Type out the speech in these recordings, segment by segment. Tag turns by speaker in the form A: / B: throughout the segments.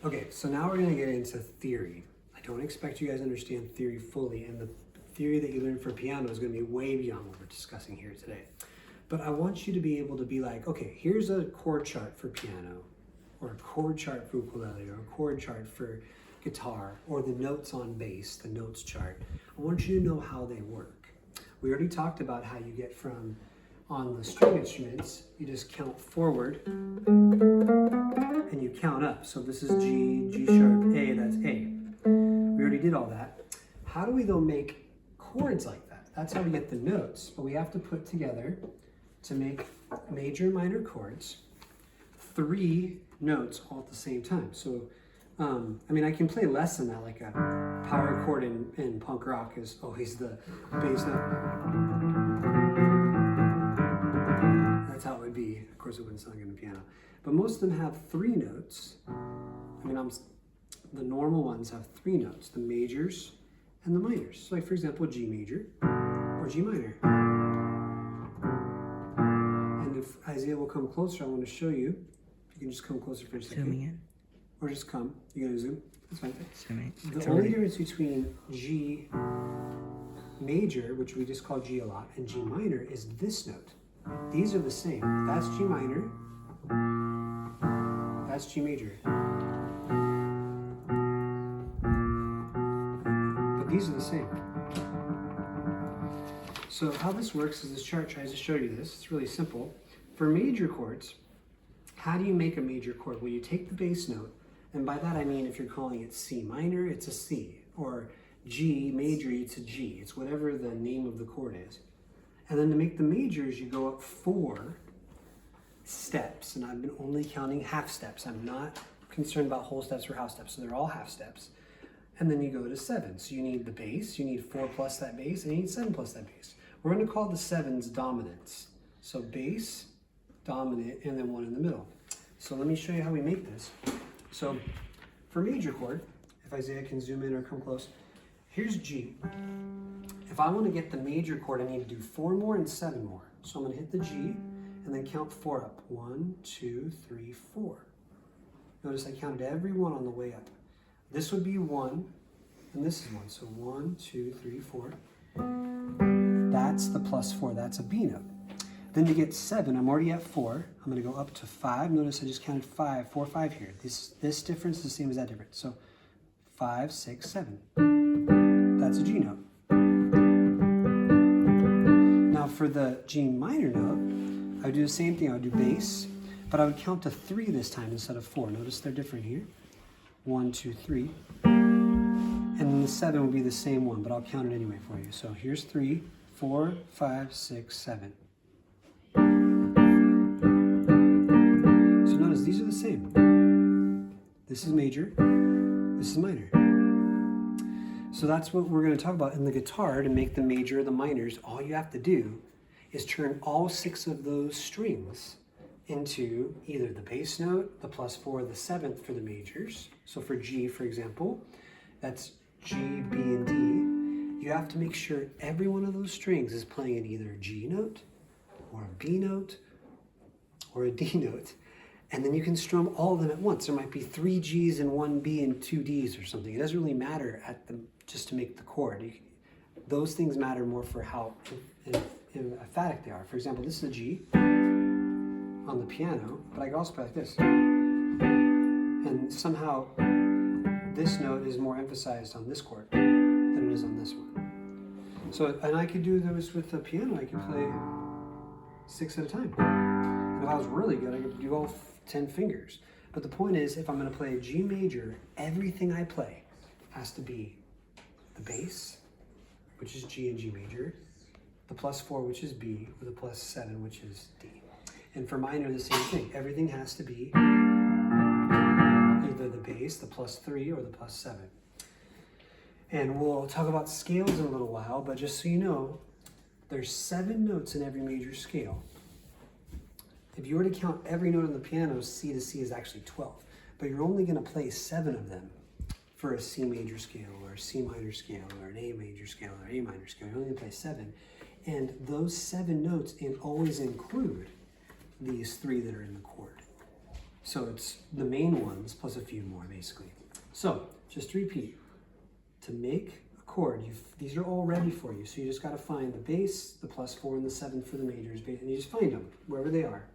A: Okay, so now we're gonna get into theory. I don't expect you guys to understand theory fully, and the theory that you learn for piano is gonna be way beyond what we're discussing here today. But I want you to be able to be like, okay, here's a chord chart for piano, or a chord chart for ukulele, or a chord chart for guitar, or the notes on bass, the notes chart. I want you to know how they work. We already talked about how you get from, on the string instruments, you just count forward and you count up. So this is G, G sharp, A, that's A. We already did all that. How do we though make chords like that? That's how we get the notes, but we have to put together, to make major and minor chords, 3 notes all at the same time. So, I mean, I can play less than that, like a power chord in punk rock is always the bass note. That's how it would be. Of course, it wouldn't sound good on the piano. But most of them have 3 notes. I mean, the normal ones have 3 notes, the majors and the minors. So like, for example, G major or G minor. And if Isaiah will come closer, I want to show you. If you can just come closer for a second.
B: Zooming in.
A: Or just come. You're going to zoom? That's fine.
B: Zooming.
A: The only difference between G major, which we just call G a lot, and G minor is this note. These are the same. That's G minor. That's G major. But these are the same. So how this works is this chart tries to show you this. It's really simple. For major chords, how do you make a major chord? Well, you take the bass note, and by that I mean if you're calling it C minor, it's a C, or G major, it's a G. It's whatever the name of the chord is. And then to make the majors, you go up 4 steps, and I've been only counting half steps. I'm not concerned about whole steps or half steps, so they're all half steps. And then you go to 7. So you need the bass, you need 4 plus that bass, and you need 7 plus that bass. We're going to call the 7s dominants. So bass, dominant, and then 1 in the middle. So let me show you how we make this. So for major chord, if Isaiah can zoom in or come close, here's G. If I want to get the major chord, I need to do 4 more and 7 more. So I'm going to hit the G and then count 4 up. 1, 2, 3, 4. Notice I counted every one on the way up. This would be 1, and this is 1. So 1, 2, 3, 4. That's the plus 4. That's a B note. Then to get 7, I'm already at 4. I'm going to go up to 5. Notice I just counted 5, 4, 5 here. This difference is the same as that difference. So 5, 6, 7. That's a G note. Now for the G minor note, I would do the same thing. I would do bass, but I would count to 3 this time instead of 4. Notice they're different here. 1, 2, 3. And then the 7 will be the same one, but I'll count it anyway for you. So here's 3, 4, 5, 6, 7. So notice these are the same. This is major, this is minor. So that's what we're going to talk about in the guitar. To make the major or the minors, all you have to do is turn all 6 of those strings into either the bass note, the plus 4, the 7th for the majors. So for G, for example, that's G, B, and D. You have to make sure every one of those strings is playing in either a G note, or a B note, or a D note. And then you can strum all of them at once. There might be 3 Gs and 1 B and 2 Ds or something. It doesn't really matter just to make the chord. Those things matter more for how emphatic they are. For example, this is a G on the piano, but I can also play like this. And somehow this note is more emphasized on this chord than it is on this one. So, and I could do this with the piano. I could play 6 at a time. And if I was really good, I could do all 10 fingers. But the point is, if I'm going to play a G major, everything I play has to be the bass, which is G and G major, the plus 4, which is B, or the plus 7, which is D. And for minor, the same thing. Everything has to be either the bass, the plus 3, or the plus 7. And we'll talk about scales in a little while, but just so you know, there's 7 notes in every major scale. If you were to count every note on the piano, C to C is actually 12. But you're only going to play 7 of them for a C major scale, or a C minor scale, or an A major scale, or A minor scale. You're only going to play 7. And those 7 notes always include these 3 that are in the chord. So it's the main ones plus a few more, basically. So just to repeat, to make a chord, these are all ready for you. So you just got to find the bass, the +4, and the 7 for the majors, and you just find them wherever they are.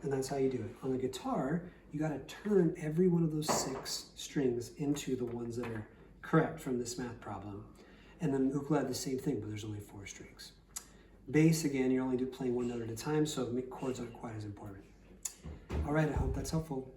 A: And that's how you do it. On the guitar, you got to turn every one of those 6 strings into the ones that are correct from this math problem. And then ukulele, the same thing, but there's only 4 strings. Bass, again, you're only playing one note at a time, so chords aren't quite as important. All right, I hope that's helpful.